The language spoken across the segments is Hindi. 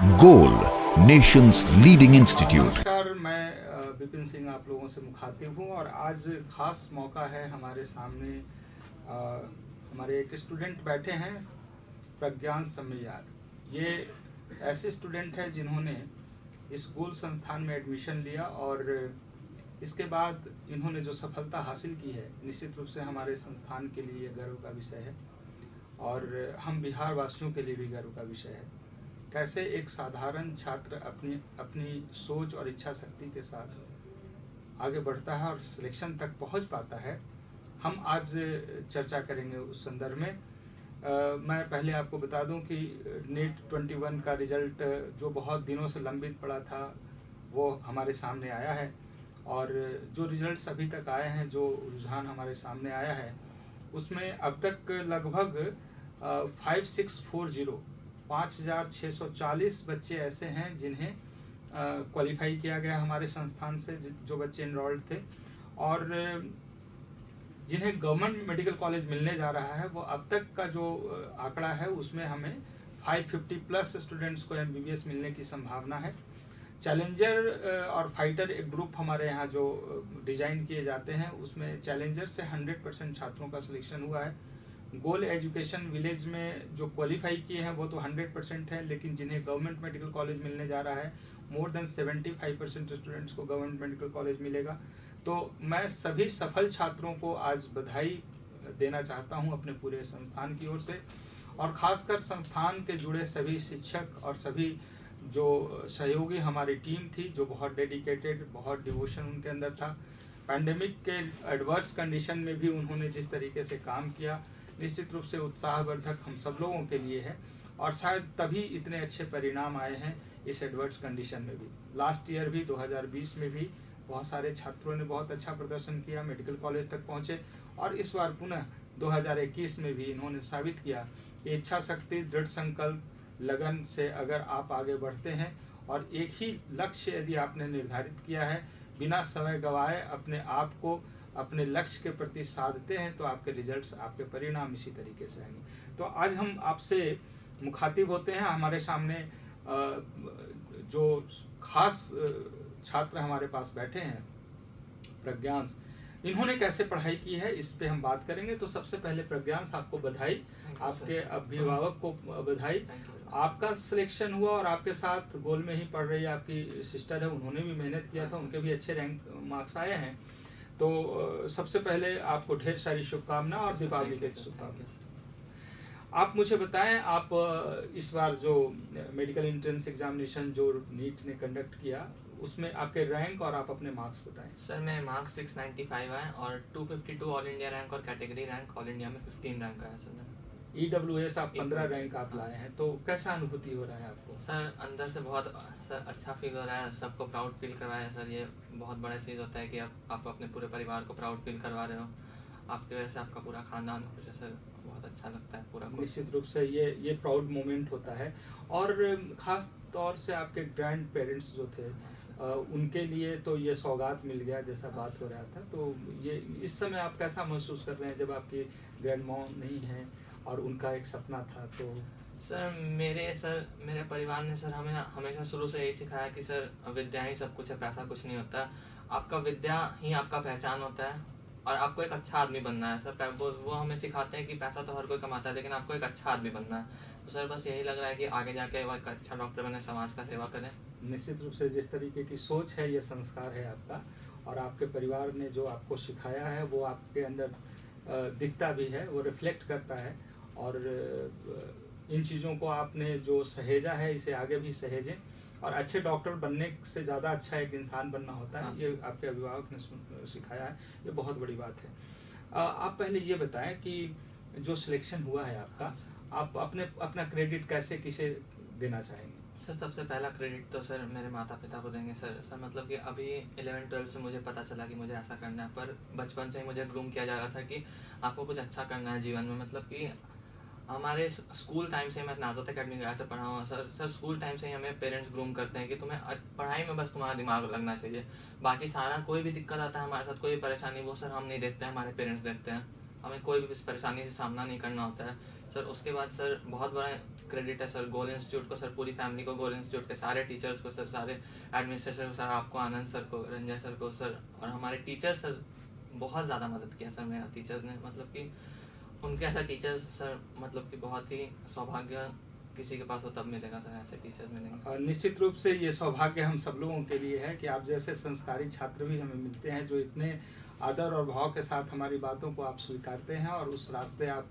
गोल, नेशंस लीडिंग इंस्टीट्यूट। नमस्कार, मैं विपिन सिंह आप लोगों से मुखातिब हूँ और आज खास मौका है हमारे सामने। हमारे एक स्टूडेंट बैठे हैं, प्रज्ञान समैयार। ये ऐसे स्टूडेंट हैं जिन्होंने इस गोल संस्थान में एडमिशन लिया और इसके बाद इन्होंने जो सफलता हासिल की है, निश्चित रूप से हमारे संस्थान के लिए गर्व का विषय है और हम बिहार वासियों के लिए भी गर्व का विषय है। कैसे एक साधारण छात्र अपनी अपनी सोच और इच्छा शक्ति के साथ आगे बढ़ता है और सिलेक्शन तक पहुंच पाता है, हम आज चर्चा करेंगे उस संदर्भ में। मैं पहले आपको बता दूं कि नेट 21 का रिजल्ट जो बहुत दिनों से लंबित पड़ा था वो हमारे सामने आया है और जो रिजल्ट्स अभी तक आए हैं, जो रुझान हमारे सामने आया है, उसमें अब तक लगभग 5640 बच्चे ऐसे हैं जिन्हें क्वालिफाई किया गया हमारे संस्थान से, जो बच्चे इनरोल्ड थे और जिन्हें गवर्नमेंट मेडिकल कॉलेज मिलने जा रहा है। वो अब तक का जो आंकड़ा है उसमें हमें 550 प्लस स्टूडेंट्स को एमबीबीएस मिलने की संभावना है। चैलेंजर और फाइटर एक ग्रुप हमारे यहाँ जो डिजाइन किए जाते हैं, उसमें चैलेंजर से 100% छात्रों का सिलेक्शन हुआ है। गोल एजुकेशन विलेज में जो क्वालिफाई किए हैं वो तो 100% है, लेकिन जिन्हें गवर्नमेंट मेडिकल कॉलेज मिलने जा रहा है, मोर देन 75% स्टूडेंट्स को गवर्नमेंट मेडिकल कॉलेज मिलेगा। तो मैं सभी सफल छात्रों को आज बधाई देना चाहता हूं अपने पूरे संस्थान की ओर से, और खासकर संस्थान के जुड़े सभी शिक्षक और सभी जो सहयोगी हमारी टीम थी, जो बहुत डेडिकेटेड, बहुत डिवोशन उनके अंदर था। पैंडेमिक के एडवर्स कंडीशन में भी उन्होंने जिस तरीके से काम किया, निश्चित रूप से उत्साहवर्धक हम सब लोगों के लिए है और शायद तभी इतने अच्छे परिणाम आए हैं इस एडवर्स कंडीशन में भी। लास्ट ईयर भी 2020 में भी बहुत सारे छात्रों ने बहुत अच्छा प्रदर्शन किया, मेडिकल कॉलेज तक पहुंचे और इस बार पुनः 2021 में भी इन्होंने साबित किया कि इच्छा शक्ति, दृढ़ संकल्प, लगन से अगर आप आगे बढ़ते हैं और एक ही लक्ष्य यदि आपने निर्धारित किया है, बिना समय गंवाए अपने आप को अपने लक्ष्य के प्रति साधते हैं, तो आपके रिजल्ट्स, आपके परिणाम इसी तरीके से आएंगे। तो आज हम आपसे मुखातिब होते हैं। हमारे सामने जो खास छात्र हमारे पास बैठे हैं, प्रज्ञांश, इन्होंने कैसे पढ़ाई की है इस पे हम बात करेंगे। तो सबसे पहले प्रज्ञांश, आपको बधाई, आपके अभिभावक को बधाई। आपका सिलेक्शन हुआ और आपके साथ गोल में ही पढ़ रही आपकी सिस्टर है, उन्होंने भी मेहनत किया था, उनके भी अच्छे रैंक मार्क्स आए हैं। तो सबसे पहले आपको ढेर सारी शुभकामनाएं और दीपावली की शुभकामनाएं। आप मुझे बताएं, आप इस बार जो मेडिकल एंट्रेंस एग्जामिनेशन जो नीट ने कंडक्ट किया, उसमें आपके रैंक और आप अपने मार्क्स बताएं। सर मेरे मार्क्स 695 आए और 252 ऑल इंडिया रैंक और कैटेगरी रैंक ऑल इंडिया में 15 रैंक आया सर। EWS आप 15 रैंक आप लाए हैं, तो कैसा अनुभूति हो रहा है आपको? सर अंदर से बहुत सर अच्छा फील हो रहा है, सबको प्राउड फील करवाया सर। ये बहुत बड़ा चीज़ होता है कि आप अपने पूरे परिवार को प्राउड फील करवा रहे हो, आपकी वजह से आपका पूरा खानदान खुश है सर। बहुत अच्छा लगता है पूरा। निश्चित रूप से ये प्राउड मोमेंट होता है और खास तौर से आपके ग्रैंड पेरेंट्स जो थे, उनके लिए तो ये सौगात मिल गया जैसा बात हो रहा था। तो ये इस समय आप कैसा महसूस कर रहे हैं जब आपकी ग्रैंड मॉम नहीं है और उनका एक सपना था? तो सर मेरे परिवार ने सर हमें हमेशा शुरू से यही सिखाया कि सर विद्या ही सब कुछ है, पैसा कुछ नहीं होता। आपका विद्या ही आपका पहचान होता है और आपको एक अच्छा आदमी बनना है सर। वो हमें सिखाते हैं कि पैसा तो हर कोई कमाता है, लेकिन आपको एक अच्छा आदमी बनना है। तो सर बस यही लग रहा है कि आगे जाके वो एक अच्छा डॉक्टर बने, समाज का सेवा करें। निश्चित रूप से जिस तरीके की सोच है, ये संस्कार है आपका, और आपके परिवार ने जो आपको सिखाया है वो आपके अंदर दिखता भी है, वो रिफ्लेक्ट करता है। और इन चीज़ों को आपने जो सहेजा है, इसे आगे भी सहेजें। और अच्छे डॉक्टर बनने से ज़्यादा अच्छा एक इंसान बनना होता है, ये आपके अभिभावक ने सिखाया है, ये बहुत बड़ी बात है। आप पहले ये बताएं कि जो सिलेक्शन हुआ है आपका, आप अपना क्रेडिट कैसे किसे देना चाहेंगे? सर सबसे पहला क्रेडिट तो सर मेरे माता पिता को देंगे सर। मतलब कि अभी 11-12 से मुझे पता चला कि मुझे ऐसा करना है, पर बचपन से ही मुझे ग्रूम किया जा रहा था कि आपको कुछ अच्छा करना है जीवन में। मतलब कि हमारे स्कूल टाइम से मैं नाज़त अकेडमी गया से पढ़ा हूँ सर। स्कूल टाइम से ही हमें पेरेंट्स ग्रूम करते हैं कि तुम्हें पढ़ाई में बस तुम्हारा दिमाग लगना चाहिए, बाकी सारा कोई भी दिक्कत आता है हमारे साथ, कोई परेशानी, वो सर हम नहीं देखते हैं, हमारे पेरेंट्स देखते हैं। हमें कोई भी परेशानी से सामना नहीं करना होता है सर। उसके बाद सर बहुत बड़ा क्रेडिट है सर गोल इंस्टीट्यूट को, सर पूरी फैमिली को, गोल इंस्टीट्यूट के सारे टीचर्स को सर, सारे एडमिनिस्ट्रेशन को सर, आपको, आनंद सर को, रंजय सर को सर, और हमारे टीचर्स सर बहुत ज़्यादा मदद किया सर मेरा टीचर्स ने, मतलब कि उनके ऐसा टीचर्स सर मतलब कि बहुत ही सौभाग्य किसी के पास हो तब मिलेगा सर, ऐसे टीचर्स मिलेंगे। और निश्चित रूप से ये सौभाग्य हम सब लोगों के लिए है कि आप जैसे संस्कारी छात्र भी हमें मिलते हैं जो इतने आदर और भाव के साथ हमारी बातों को आप स्वीकारते हैं और उस रास्ते आप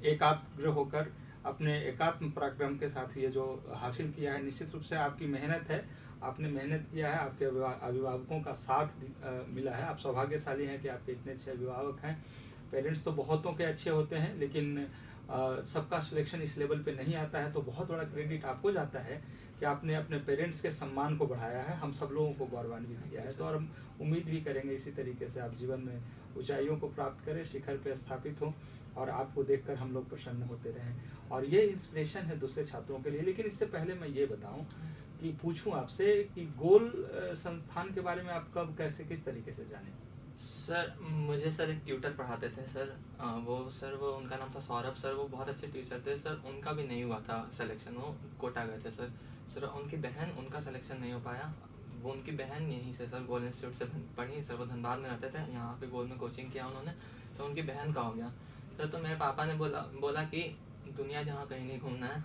एकाग्र होकर अपने एकात्म पराक्रम के साथ ये जो हासिल किया है, निश्चित रूप से आपकी मेहनत है, आपने मेहनत किया है, आपके अभिभावकों का साथ मिला है। आप सौभाग्यशाली हैं कि आपके इतने अच्छे अभिभावक हैं। पेरेंट्स तो बहुतों के अच्छे होते हैं, लेकिन सबका सिलेक्शन इस लेवल पे नहीं आता है, तो बहुत बड़ा क्रेडिट आपको जाता है कि आपने अपने पेरेंट्स के सम्मान को बढ़ाया है, हम सब लोगों को गौरवान्वित किया है। तो और हम उम्मीद भी करेंगे इसी तरीके से आप जीवन में ऊंचाइयों को प्राप्त करें, शिखर पे स्थापित हो और आपको देखकर हम लोग प्रसन्न होते रहें। और ये इंस्पिरेशन है दूसरे छात्रों के लिए। लेकिन इससे पहले मैं ये बताऊं कि पूछूं आपसे कि गोल संस्थान के बारे में आप कब, कैसे, किस तरीके से जाने? सर मुझे सर एक ट्यूटर पढ़ाते थे सर, वो उनका नाम था सौरभ सर, वो बहुत अच्छे टीचर थे सर। उनका भी नहीं हुआ था सिलेक्शन, वो कोटा गए थे सर। उनकी बहन, उनका सिलेक्शन नहीं हो पाया। वो उनकी बहन यहीं से सर गोल इंस्टीट्यूट से पढ़ी सर, वो धनबाद में रहते थे, यहाँ पे गोल में कोचिंग किया उन्होंने, तो उनकी बहन का हो गया सर। तो मेरे पापा ने बोला कि दुनिया जहाँ कहीं नहीं घूमना है,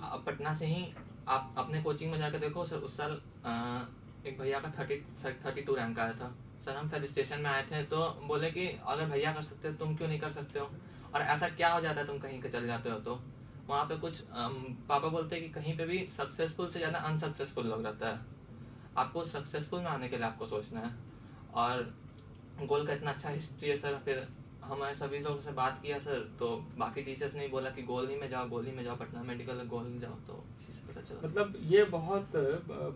आप पटना से ही आप अपने कोचिंग में जाकर देखो सर। उस साल एक भैया का 32 रैंक आया था सर। हम फिर स्टेशन में आए थे तो बोले कि अगर भैया कर सकते हो तुम क्यों नहीं कर सकते हो, और ऐसा क्या हो जाता है तुम कहीं के चल जाते हो। तो वहाँ पे कुछ पापा बोलते हैं कि कहीं पे भी सक्सेसफुल से ज़्यादा अनसक्सेसफुल लोग रहता है, आपको सक्सेसफुल में आने के लिए आपको सोचना है। और गोल का इतना अच्छा हिस्ट्री है सर। फिर हमारे सभी लोगों से बात किया सर, तो बाकी टीचर्स ने बोला कि गोल ही में जाओ, पटना मेडिकल गोल में जाओ, तो इसी से पता चला। मतलब ये बहुत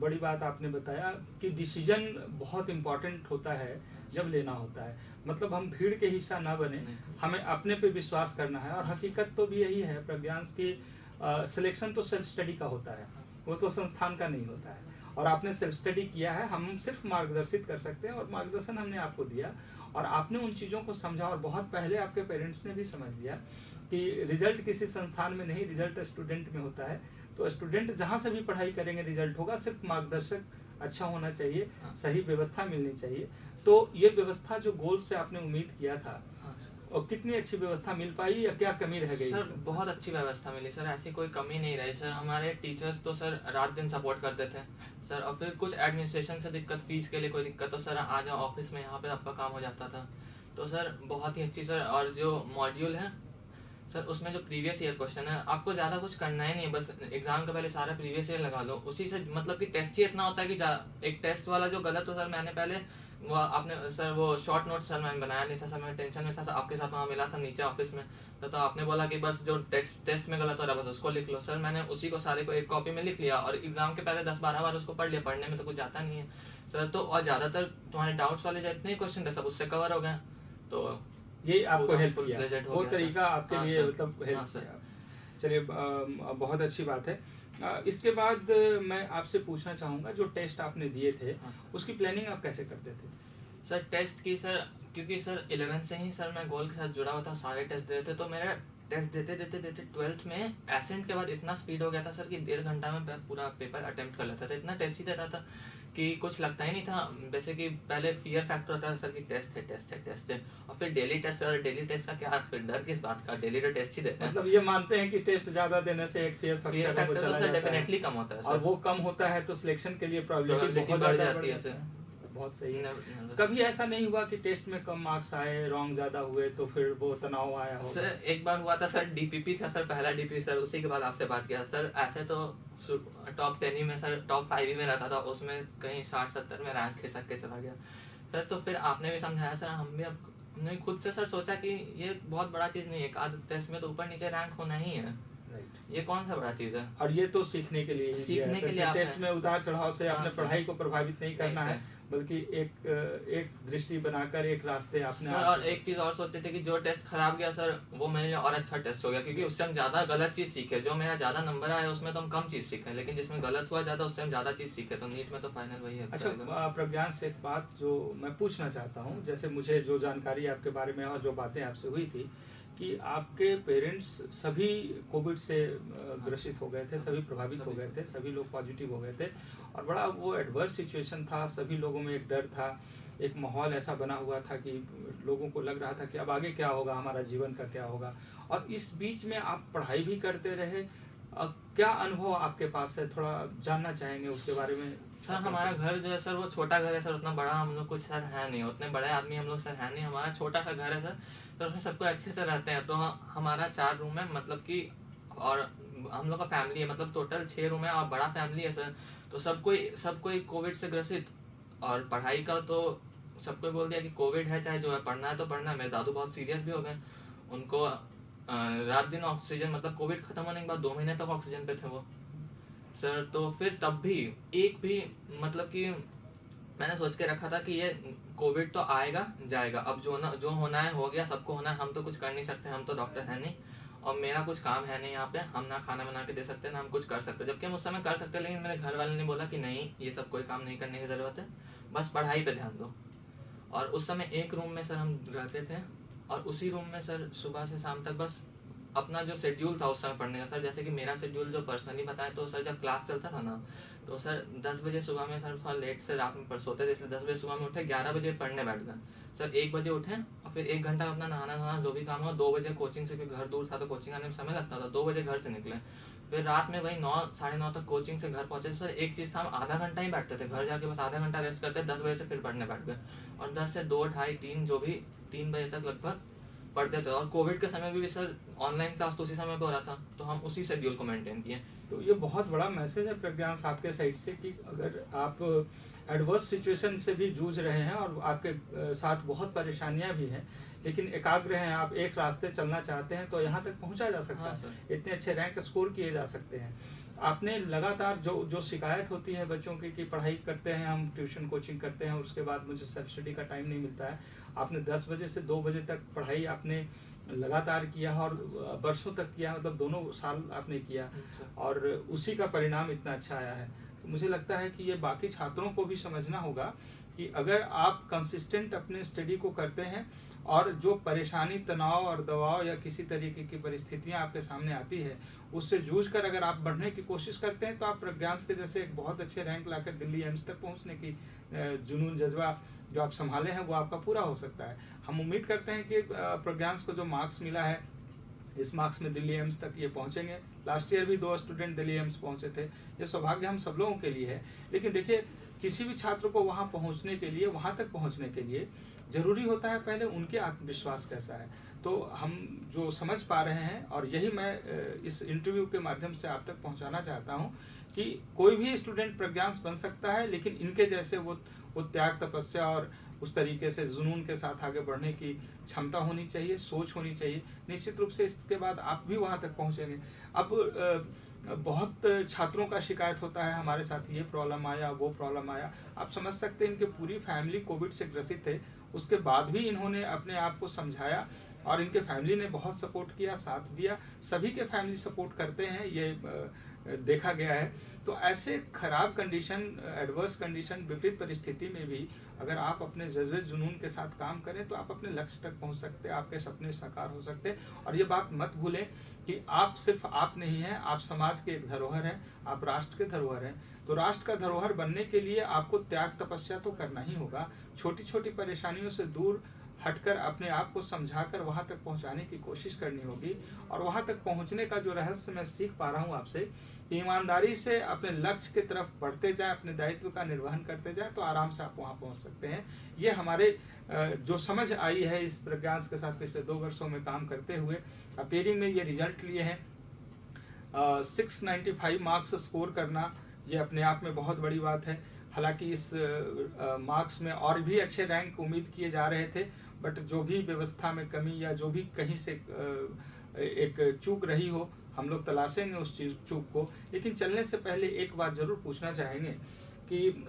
बड़ी बात आपने बताया कि डिसीजन बहुत इम्पोर्टेंट होता है जब लेना होता है। मतलब हम भीड़ के हिस्सा ना बने, हमें अपने पे विश्वास करना है। और हकीकत तो भी यही है, प्रज्ञांश की सिलेक्शन तो सेल्फ स्टडी का होता है, वो तो संस्थान का नहीं होता है। और आपने सेल्फ स्टडी किया है, हम सिर्फ मार्गदर्शित कर सकते हैं और मार्गदर्शन हमने आपको दिया और आपने उन चीज़ों को समझा। और बहुत पहले आपके पेरेंट्स ने भी समझ लिया कि रिजल्ट किसी संस्थान में नहीं, रिजल्ट स्टूडेंट में होता है। तो स्टूडेंट जहाँ से भी पढ़ाई करेंगे रिजल्ट होगा, सिर्फ मार्गदर्शक अच्छा होना चाहिए, सही व्यवस्था मिलनी चाहिए। तो ये व्यवस्था जो गोल से आपने उम्मीद किया था, और कितनी अच्छी व्यवस्था मिल पाई या क्या कमी रह गई? सर बहुत अच्छी व्यवस्था मिली सर, ऐसी कोई कमी नहीं रही सर। हमारे टीचर्स तो सर रात दिन सपोर्ट करते थे सर। और फिर कुछ एडमिनिस्ट्रेशन से दिक्कत, फीस के लिए कोई दिक्कत, तो सर आ जाओ ऑफिस में, यहाँ पे आपका काम हो जाता था। तो सर बहुत ही अच्छी सर। और जो मॉड्यूल है सर, उसमें जो प्रीवियस ईयर क्वेश्चन है, आपको ज़्यादा कुछ करना ही नहीं, बस एग्जाम के पहले सारा प्रीवियस ईयर लगा लो, उसी से मतलब कि टेस्ट ही इतना होता है कि एक टेस्ट वाला जो गलत हो सर, मैंने पहले वो आपने सर वो शॉर्ट नोट्स सर मैंने बनाया नहीं था सर, मैं टेंशन में था सर, आपके साथ वहाँ मिला था नीचे ऑफिस में, तो आपने बोला कि बस जो टेस्ट में गलत हो रहा है बस उसको लिख लो सर। मैंने उसी को सारे को एक कॉपी में लिख लिया और एग्जाम के पहले 10-12 बार उसको पढ़ लिया, पढ़ने में तो कुछ जाता नहीं है सर। तो और ज़्यादातर तुम्हारे डाउट्स वाले जितने क्वेश्चन थे सब उससे कवर हो गए। तो ये आपको हेल्प किया, वो तरीका आपके लिए मतलब हेल्प किया। चलिए बहुत अच्छी बात है। इसके बाद मैं आपसे पूछना चाहूँगा, जो टेस्ट आपने दिए थे उसकी प्लानिंग आप कैसे करते थे? सर टेस्ट की सर, क्योंकि सर 11th से ही सर मैं गोल के साथ जुड़ा हुआ था, सारे टेस्ट देते, तो मेरा टेस्ट देते 12th में एसेंट के बाद इतना स्पीड हो गया था सर कि 1.5 घंटा में पूरा पेपर अटेम्प्ट कर लेता था। इतना टेस्ट ही देता था कि कुछ लगता ही नहीं था। वैसे कि पहले फियर फैक्टर होता है सर कि टेस्ट है, और फिर डेली टेस्ट का क्या, फिर डर किस बात का, डेली तो टेस्ट ही देते हैं। मतलब ये मानते हैं कि टेस्ट ज्यादा देने से एक फियर फैक्टर तो सर डेफिनेटली कम होता है और वो कम होता है तो सिलेक्शन के लिए प्रोबेबिलिटी बहुत बढ़ जाती है सर। बहुत सही। कभी ऐसा नहीं हुआ कि टेस्ट में कम मार्क्स आए, रॉन्ग ज्यादा हुए, तो फिर वो तनाव आया हो? सर एक बार हुआ था सर, डीपीपी था सर, पहला डीपीपी सर, उसी के बाद आपसे बात किया सर। ऐसे तो टॉप 10 ही में सर, टॉप 5 ही में रहता था, उसमें कहीं 60-70 में रैंक खिसक के चला गया सर। तो फिर आपने भी समझाया सर, हमने खुद से सर सोचा कि ये बहुत बड़ा चीज़ नहीं है, एक आध टेस्ट में तो ऊपर नीचे रैंक होना ही है, ये कौन सा बड़ा चीज़ है। और ये तो सीखने के लिए टेस्ट में उतार चढ़ाव से अपने पढ़ाई को प्रभावित नहीं करना है, बल्कि एक दृष्टि बनाकर एक रास्ते आपने। और एक चीज और सोचे थे कि जो टेस्ट खराब गया सर, वो मेरे लिए और अच्छा टेस्ट हो गया, क्योंकि उससे हम ज्यादा गलत चीज सीखे। जो मेरा ज्यादा नंबर आया उसमें तो हम कम चीज सीखे, लेकिन जिसमें गलत हुआ ज्यादा उससे हम ज्यादा चीज सीखे, तो नीट में तो फाइनल वही है। अच्छा प्रज्ञान से एक बात जो मैं पूछना चाहता हूँ, जैसे मुझे जो जानकारी आपके बारे में और जो बातें आपसे हुई थी कि आपके पेरेंट्स सभी कोविड से ग्रसित हो गए थे, सभी प्रभावित हो गए थे, सभी लोग पॉजिटिव हो गए थे और बड़ा वो एडवर्स सिचुएशन था। सभी लोगों में एक डर था, एक माहौल ऐसा बना हुआ था कि लोगों को लग रहा था कि अब आगे क्या होगा, हमारा जीवन का क्या होगा। और इस बीच में आप पढ़ाई भी करते रहे। क्या अनुभव आपके पास है, थोड़ा जानना चाहेंगे उसके बारे में। सर हमारा घर जो है सर वो छोटा घर है सर, उतना बड़ा हम लोग कुछ सर है नहीं, उतने बड़े आदमी हम लोग सर है नहीं, हमारा छोटा सा घर है सर। तो उसमें सब कोई अच्छे से रहते हैं। तो हमारा 4 रूम है मतलब कि, और हम लोग का फैमिली है मतलब टोटल 6 रूम है और बड़ा फैमिली है सर। तो सब कोई कोविड से ग्रसित। और पढ़ाई का तो सबको बोल दिया कि कोविड है, चाहे जो है पढ़ना है तो पढ़ना है। मेरे दादू बहुत सीरियस भी हो गए, उनको रात दिन ऑक्सीजन, मतलब कोविड खत्म होने के बाद 2 महीने तक ऑक्सीजन पे थे वो सर। तो फिर तब भी एक भी मतलब कि मैंने सोच के रखा था कि ये कोविड तो आएगा जाएगा, अब जो होना है हो गया, सबको होना है, हम तो कुछ कर नहीं सकते, हम तो डॉक्टर है नहीं और मेरा कुछ काम है नहीं यहाँ पे, हम ना खाना बना के दे सकते ना हम कुछ कर सकते, जबकि हम उस समय कर सकते। लेकिन मेरे घर वाले ने बोला कि नहीं, ये सब कोई काम नहीं करने की ज़रूरत है, बस पढ़ाई पे ध्यान दो। और उस समय एक रूम में सर हम रहते थे और उसी रूम में सर सुबह से शाम तक बस अपना जो शेड्यूल था उस समय पढ़ने का सर, जैसे कि मेरा शेड्यूल जो पर्सनली बताएं तो सर जब क्लास चलता था ना तो सर 10 बजे सुबह में सर थोड़ा लेट से रात में सोते थे, इसलिए 10 बजे सुबह में उठे, 11 बजे पढ़ने बैठ गए सर, 1 बजे उठे और फिर 1 घंटा अपना नहाना जो भी काम हुआ, 2 बजे कोचिंग से, घर दूर था तो कोचिंग आने में समय लगता था, 2 बजे घर से निकले, फिर रात में वही 9 साढ़े 9 तक कोचिंग से घर पहुंचे। सर एक चीज़ था, हम आधा घंटा ही बैठते थे, घर जाके बस आधा घंटा रेस्ट करते, 10 बजे से फिर पढ़ने बैठ गए और 10 से 2 ढाई 3 जो भी 3 बजे तक लगभग पढ़ते थे। और कोविड के समय भी सर ऑनलाइन क्लास तो उसी समय पे हो रहा था, तो हम उसी शेड्यूल को मेंटेन किए। तो ये बहुत बड़ा मैसेज है प्रज्ञान आपके साइड से कि अगर आप एडवर्स सिचुएशन से भी जूझ रहे हैं और आपके साथ बहुत परेशानियां भी हैं, लेकिन एकाग्र हैं, आप एक रास्ते चलना चाहते हैं तो यहाँ तक पहुँचा जा सकता है, इतने अच्छे रैंक स्कोर किए जा सकते हैं। आपने लगातार जो शिकायत होती है बच्चों की कि पढ़ाई करते हैं, हम ट्यूशन कोचिंग करते हैं, उसके बाद मुझे सेल्फ स्टडी का टाइम नहीं मिलता है, आपने 10 बजे से 2 बजे तक पढ़ाई आपने लगातार किया और बरसों तक किया, मतलब दोनों साल आपने किया और उसी का परिणाम इतना अच्छा आया है। तो मुझे लगता है कि ये बाकी छात्रों को भी समझना होगा कि अगर आप कंसिस्टेंट अपने स्टडी को करते हैं और जो परेशानी, तनाव और दबाव या किसी तरीके की परिस्थितियां आपके सामने आती है उससे जूझकर अगर आप बढ़ने की कोशिश करते हैं तो आप प्रज्ञान के जैसे एक बहुत अच्छे रैंक लाकर दिल्ली एम्स तक पहुंचने की जुनून जज्बा जो आप संभाले हैं वो आपका पूरा हो सकता है। हम उम्मीद करते हैं कि प्रज्ञान को जो मार्क्स मिला है इस मार्क्स में दिल्ली एम्स तक ये पहुंचेंगे। लास्ट ईयर भी 2 स्टूडेंट दिल्ली एम्स पहुंचे थे, ये सौभाग्य हम सब लोगों के लिए है। लेकिन देखिए, किसी भी छात्र को वहां पहुंचने के लिए, वहां तक पहुंचने के लिए जरूरी होता है पहले उनके आत्मविश्वास कैसा है। तो हम जो समझ पा रहे हैं और यही मैं इस इंटरव्यू के माध्यम से आप तक पहुंचाना चाहता हूं कि कोई भी स्टूडेंट प्रज्ञान बन सकता है, लेकिन इनके जैसे वो त्याग, तपस्या और उस तरीके से जुनून के साथ आगे बढ़ने की क्षमता होनी चाहिए, सोच होनी चाहिए। निश्चित रूप से इसके बाद आप भी वहां तक पहुंचेंगे। अब बहुत छात्रों का शिकायत होता है, हमारे साथ ये प्रॉब्लम आया, वो प्रॉब्लम आया। आप समझ सकते हैं इनकी पूरी फैमिली कोविड से ग्रसित है, उसके बाद भी इन्होंने अपने आप को समझाया और इनके फैमिली ने बहुत सपोर्ट किया, साथ दिया। सभी के फैमिली सपोर्ट करते हैं, ये देखा गया है। तो ऐसे खराब कंडीशन, एडवर्स कंडीशन, विपरीत परिस्थिति में भी अगर आप अपने जज्बे जुनून के साथ काम करें तो आप अपने लक्ष्य तक पहुंच सकते हैं, आपके सपने साकार हो सकते हैं। और ये बात मत भूलें कि आप सिर्फ आप नहीं हैं, आप समाज के एक धरोहर हैं, आप राष्ट्र के धरोहर हैं। तो राष्ट्र का धरोहर बनने के लिए आपको त्याग, तपस्या तो करना ही होगा। छोटी छोटी परेशानियों से दूर हटकर अपने आप को समझाकर वहां तक पहुंचाने की कोशिश करनी होगी। और वहां तक पहुंचने का जो रहस्य मैं सीख पा रहा हूं आपसे, ईमानदारी से अपने लक्ष्य की तरफ बढ़ते जाएं, अपने दायित्व का निर्वहन करते जाएं, तो आराम से आप वहां पहुंच सकते हैं। ये हमारे जो समझ आई है इस प्रज्ञान के साथ पिछले 2 वर्षों में काम करते हुए, अपेयरिंग में ये रिजल्ट लिए हैं। 695 मार्क्स स्कोर करना ये अपने आप में बहुत बड़ी बात है। हालांकि इस मार्क्स में और भी अच्छे रैंक उम्मीद किए जा रहे थे, बट जो भी व्यवस्था में कमी या जो भी कहीं से एक चूक रही हो, हम लोग तलाशेंगे उस चूक को। लेकिन चलने से पहले एक बात जरूर पूछना चाहेंगे कि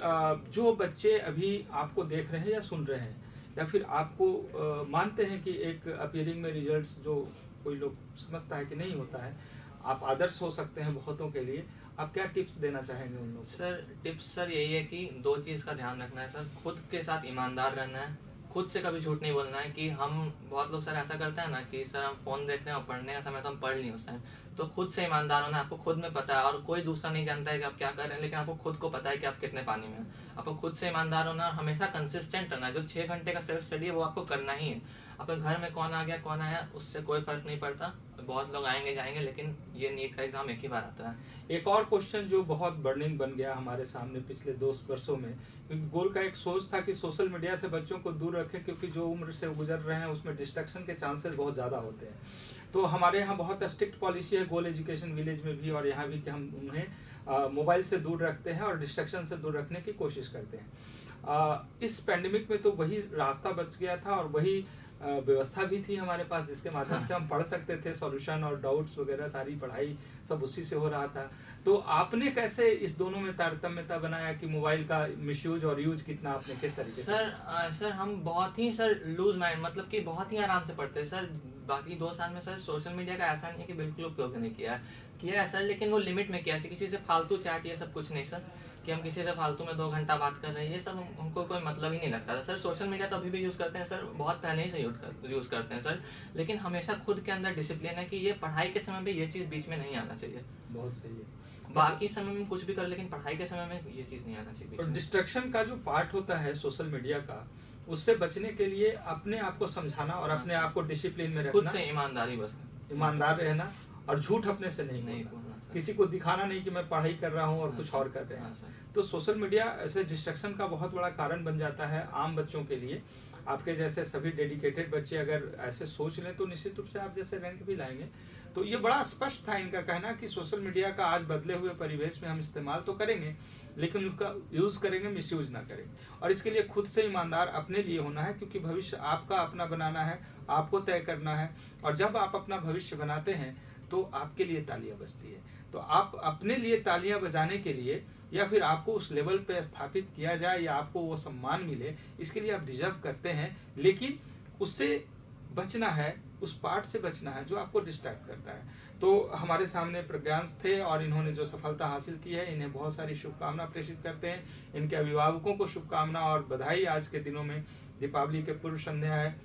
जो बच्चे अभी आपको देख रहे हैं या सुन रहे हैं, या फिर आपको मानते हैं कि एक अपीयरिंग में रिजल्ट्स जो कोई लोग समझता है कि नहीं होता है, आप आदर्श हो सकते हैं बहुतों के लिए, आप क्या टिप्स देना चाहेंगे उन लोगों को? सर टिप्स सर यही है कि 2 चीज़ का ध्यान रखना है सर, खुद के साथ ईमानदार रहना है खुद से कभी झूठ नहीं बोलना है कि हम बहुत लोग सर ऐसा करते हैं ना कि सर हम फ़ोन देख रहे हैं और पढ़ने का समय तो हम पढ़ नहीं उस टाइम। तो खुद से ईमानदार होना है, आपको खुद में पता है और कोई दूसरा नहीं जानता है कि आप क्या कर रहे हैं, लेकिन आपको खुद को पता है कि आप कितने पानी में हैं। आपको खुद से ईमानदार होना और हमेशा कंसिस्टेंट रहना है। जो 6 घंटे का सेल्फ स्टडी है वो आपको करना ही है। आपके घर में कौन आ गया कौन आया उससे कोई फ़र्क नहीं पड़ता, बहुत लोग आएंगे जाएंगे, लेकिन ये नीट का एग्ज़ाम एक ही बार आता है। एक और क्वेश्चन जो बहुत बर्निंग बन गया हमारे सामने पिछले 2 वर्षों में, क्योंकि गोल का एक सोच था कि सोशल मीडिया से बच्चों को दूर रखें, क्योंकि जो उम्र से गुजर रहे हैं उसमें डिस्ट्रैक्शन के चांसेस बहुत ज़्यादा होते हैं। तो हमारे यहाँ बहुत स्ट्रिक्ट पॉलिसी है गोल एजुकेशन विलेज में भी और यहाँ भी कि हम उन्हें मोबाइल से दूर रखते हैं और डिस्ट्रैक्शन से दूर रखने की कोशिश करते हैं। इस पैंडेमिक में तो वही रास्ता बच गया था और वही व्यवस्था भी थी हमारे पास जिसके माध्यम से हम पढ़ सकते थे, सॉल्यूशन और डाउट्स वगैरह सारी पढ़ाई सब उसी से हो रहा था। तो आपने कैसे इस दोनों में तारतम्यता बनाया कि मोबाइल का मिसयूज और यूज कितना आपने किस तरीके से? सर हम बहुत ही सर लूज माइंड, मतलब कि बहुत ही आराम से पढ़ते हैं सर। बाकी 2 साल में सर सोशल मीडिया का ऐसा नहीं है कि बिल्कुल उपयोग नहीं किया है सर, लेकिन वो लिमिट में किया है। किसी से फालतू चैट ये सब कुछ नहीं सर, कि हम किसी से फालतू में 2 घंटा बात कर रहे हैं, ये सब हमको कोई मतलब ही नहीं लगता था सर। सोशल मीडिया तो अभी भी यूज़ करते हैं सर, बहुत पहले ही से यूज़ करते हैं सर, लेकिन हमेशा खुद के अंदर डिसिप्लिन है कि ये पढ़ाई के समय में ये चीज़ बीच में नहीं आना चाहिए। बहुत सही है। बाकी समय में कुछ भी कर, लेकिन पढ़ाई के समय में ये चीज़ नहीं आना चाहिए। और डिस्ट्रैक्शन का जो पार्ट होता है सोशल मीडिया का, उससे बचने के लिए अपने आप को समझाना और अपने आप को डिसिप्लिन में खुद रखना, से ईमानदारी बस, ईमानदार रहना और झूठ अपने से नहीं बोलना, बोलना सर। किसी को दिखाना नहीं कि मैं पढ़ाई कर रहा हूँ और कुछ और कर रहे हाँ हैं। सर। तो सोशल मीडिया ऐसे डिस्ट्रैक्शन का बहुत बड़ा कारण बन जाता है आम बच्चों के लिए। आपके जैसे सभी डेडिकेटेड बच्चे अगर ऐसे सोच लें तो निश्चित रूप से आप जैसे रैंक भी लाएंगे। तो ये बड़ा स्पष्ट था इनका कहना कि सोशल मीडिया का आज बदले हुए परिवेश में हम इस्तेमाल तो करेंगे, लेकिन उसका यूज करेंगे, मिसयूज ना करेंगे। और इसके लिए खुद से ईमानदार अपने लिए होना है, क्योंकि भविष्य आपका अपना बनाना है, आपको तय करना है। और जब आप अपना भविष्य बनाते हैं तो आपके लिए तालियां बजती है। तो आप अपने लिए तालियां बजाने के लिए, या फिर आपको उस लेवल पे स्थापित किया जाए या आपको वो सम्मान मिले, इसके लिए आप डिजर्व करते हैं, लेकिन उससे बचना है, उस पार्ट से बचना है जो आपको डिस्ट्रैक्ट करता है। तो हमारे सामने प्रज्ञांश थे और इन्होंने जो सफलता हासिल की है, इन्हें बहुत सारी शुभकामना प्रेषित करते हैं। इनके अभिभावकों को शुभकामना और बधाई। आज के दिनों में दीपावली के पूर्व संध्या है,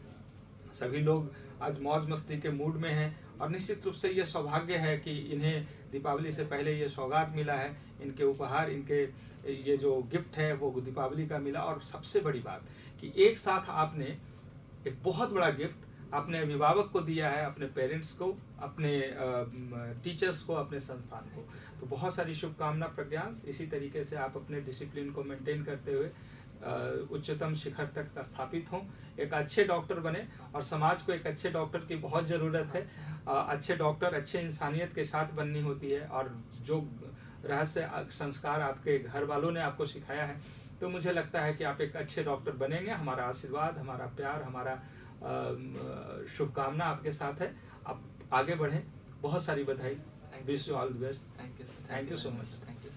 सभी लोग आज मौज मस्ती के मूड में हैं और निश्चित रूप से ये सौभाग्य है कि इन्हें दीपावली से पहले ये सौगात मिला है, इनके उपहार, इनके ये जो गिफ्ट है वो दीपावली का मिला। और सबसे बड़ी बात कि एक साथ आपने एक बहुत बड़ा गिफ्ट अपने अभिभावक को दिया है, अपने पेरेंट्स को, अपने टीचर्स को, अपने संस्थान को। तो बहुत सारी शुभकामना प्रज्ञांश। इसी तरीके से आप अपने डिसिप्लिन को मेंटेन करते हुए उच्चतम शिखर तक स्थापित हों, एक अच्छे डॉक्टर बने। और समाज को एक अच्छे डॉक्टर की बहुत ज़रूरत है। अच्छे डॉक्टर अच्छे इंसानियत के साथ बननी होती है। और जो रहस्य संस्कार आपके घर वालों ने आपको सिखाया है, तो मुझे लगता है कि आप एक अच्छे डॉक्टर बनेंगे। हमारा आशीर्वाद, हमारा प्यार, हमारा शुभकामना आपके साथ है। आप आगे बढ़ें। बहुत सारी बधाई। Wish you all the best. Thank you thank you so much. Thank you.